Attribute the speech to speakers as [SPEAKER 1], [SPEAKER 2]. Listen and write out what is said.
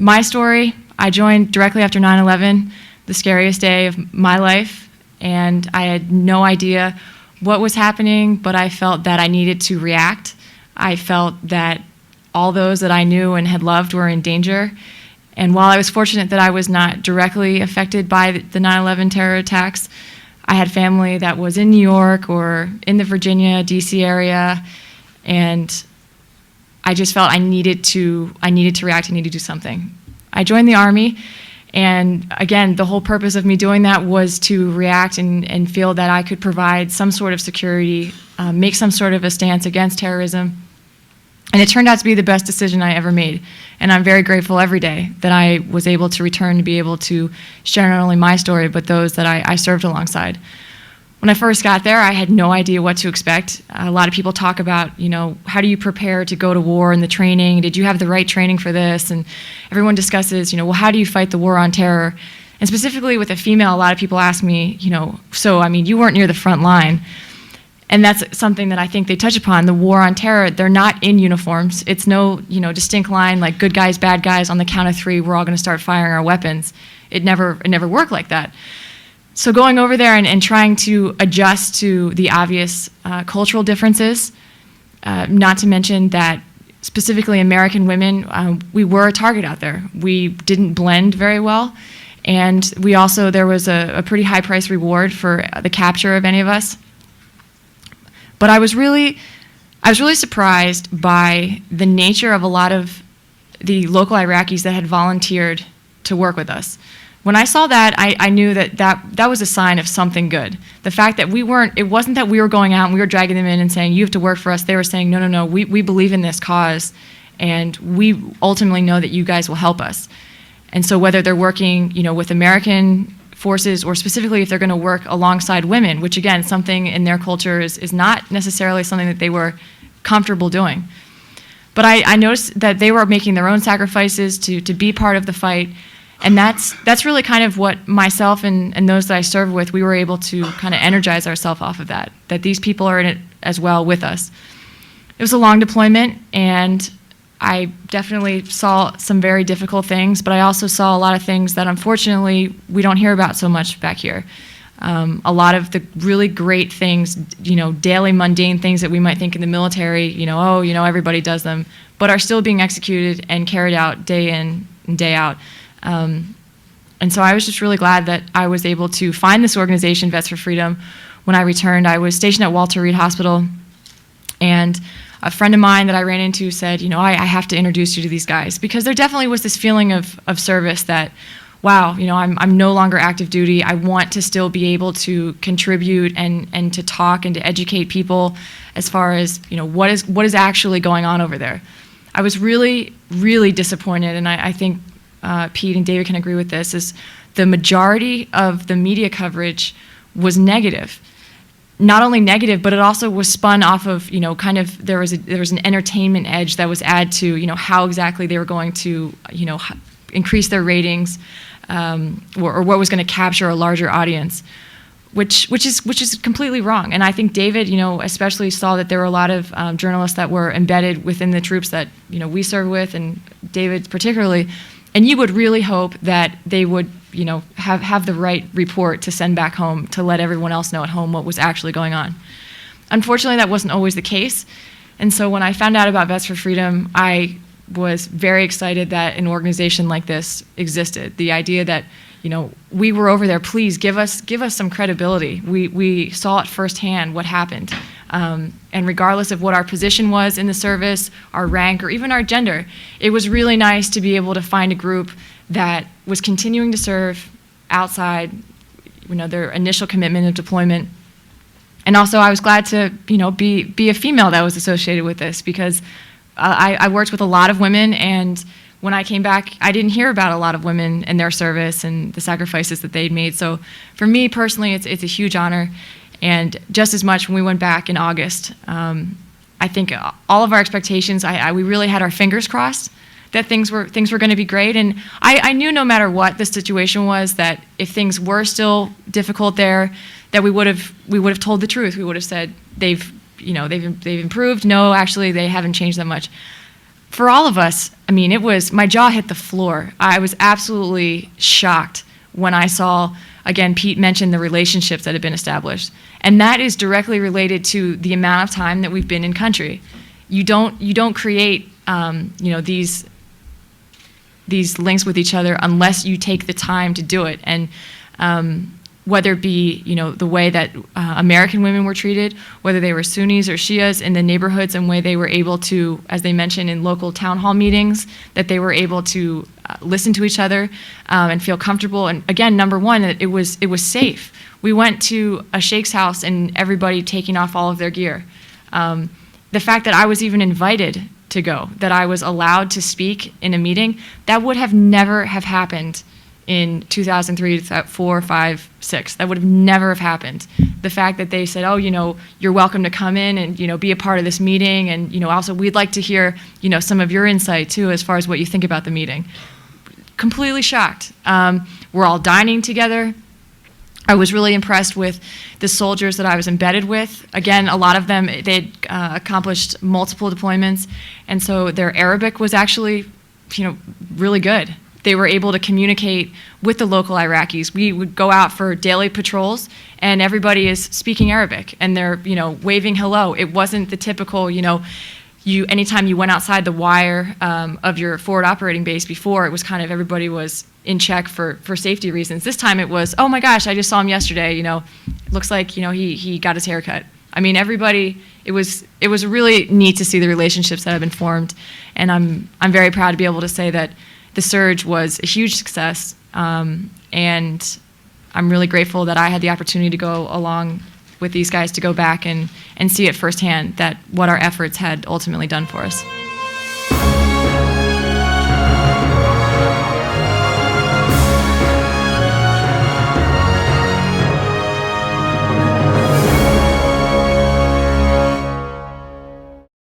[SPEAKER 1] my story, I joined directly after 9/11, the scariest day of my life, and I had no idea what was happening, but I felt that I needed to react. I felt that all those that I knew and had loved were in danger. And while I was fortunate that I was not directly affected by the 9/11 terror attacks, I had family that was in New York or in the Virginia, DC area, and I just felt I needed to react, I needed to do something. I joined the Army, and again, the whole purpose of me doing that was to react and feel that I could provide some sort of security, make some sort of a stance against terrorism. And it turned out to be the best decision I ever made. And I'm very grateful every day that I was able to return to be able to share not only my story, but those that I served alongside. When I first got there, I had no idea what to expect. A lot of people talk about, how do you prepare to go to war and the training? Did you have the right training for this? And everyone discusses, well, how do you fight the war on terror? And specifically with a female, a lot of people ask me, you weren't near the front line. And that's something that I think they touch upon. The war on terror, they're not in uniforms. It's no, distinct line like good guys, bad guys, on the count of 3, we're all gonna start firing our weapons. It never worked like that. So going over there and trying to adjust to the obvious cultural differences, not to mention that specifically American women, we were a target out there. We didn't blend very well. And there was a pretty high price reward for the capture of any of us. But I was really surprised by the nature of a lot of the local Iraqis that had volunteered to work with us. When I saw that, I knew that was a sign of something good. The fact that it wasn't that we were going out and we were dragging them in and saying, you have to work for us. They were saying, no, we believe in this cause, and we ultimately know that you guys will help us. And so whether they're working, with American forces, or specifically if they're going to work alongside women, which again, something in their culture is not necessarily something that they were comfortable doing. But I noticed that they were making their own sacrifices to be part of the fight, and that's really kind of what myself and those that I serve with, we were able to kind of energize ourselves off of that these people are in it as well with us. It was a long deployment, and I definitely saw some very difficult things, but I also saw a lot of things that unfortunately we don't hear about so much back here. A lot of the really great things, daily mundane things that we might think in the military, everybody does them, but are still being executed and carried out day in and day out. And so I was just really glad that I was able to find this organization, Vets for Freedom. When I returned, I was stationed at Walter Reed Hospital, and a friend of mine that I ran into said, I have to introduce you to these guys, because there definitely was this feeling of service that, wow, I'm no longer active duty. I want to still be able to contribute and to talk and to educate people as far as, what is actually going on over there. I was really, really disappointed, and I think Pete and David can agree with this, is the majority of the media coverage was negative. Not only negative, but it also was spun off of, there was an entertainment edge that was added to, how exactly they were going to, increase their ratings, or what was going to capture a larger audience, which is completely wrong. And I think David, especially saw that there were a lot of journalists that were embedded within the troops that, we serve with, and David particularly. And you would really hope that they would, have the right report to send back home to let everyone else know at home what was actually going on. Unfortunately, that wasn't always the case. And so when I found out about Vets for Freedom, I was very excited that an organization like this existed. The idea that, we were over there, please give us some credibility. We saw it firsthand what happened. And regardless of what our position was in the service, our rank, or even our gender, it was really nice to be able to find a group that was continuing to serve outside, their initial commitment of deployment. And also I was glad to, be a female that was associated with this, because I worked with a lot of women, and when I came back, I didn't hear about a lot of women and their service and the sacrifices that they'd made. So for me personally, it's a huge honor. And just as much when we went back in August, I think all of our expectations, we really had our fingers crossed that things were going to be great. And I knew no matter what the situation was, that if things were still difficult there, that we would have told the truth. We would have said they've improved. No, actually they haven't changed that much. for all of us, I mean, it was, my jaw hit the floor. I was absolutely shocked when I saw, again, Pete mentioned the relationships that had been established. And that is directly related to the amount of time that we've been in country. You don't create, these links with each other unless you take the time to do it. And whether it be, the way that American women were treated, whether they were Sunnis or Shias in the neighborhoods, and way they were able to, as they mentioned in local town hall meetings, that they were able to listen to each other and feel comfortable. And again, number one, it was safe. We went to a sheikh's house and everybody taking off all of their gear. The fact that I was even invited to go, that I was allowed to speak in a meeting, that would have never have happened in 2003, 4, 5, 6. That would have never have happened. The fact that they said, oh, you're welcome to come in and, be a part of this meeting, and, also we'd like to hear, some of your insight too as far as what you think about the meeting. Completely shocked. We're all dining together. I was really impressed with the soldiers that I was embedded with. Again, a lot of them, they'd accomplished multiple deployments, and so their Arabic was actually, really good. They were able to communicate with the local Iraqis. We would go out for daily patrols, and everybody is speaking Arabic, and they're, waving hello. It wasn't the typical, anytime you went outside the wire of your forward operating base before, it was kind of everybody was in check for safety reasons. This time it was, oh my gosh, I just saw him yesterday, looks like, he got his hair cut. I mean, everybody, it was really neat to see the relationships that have been formed, and I'm very proud to be able to say that the surge was a huge success, and I'm really grateful that I had the opportunity to go along with these guys to go back and see it firsthand, that what our efforts had ultimately done for us.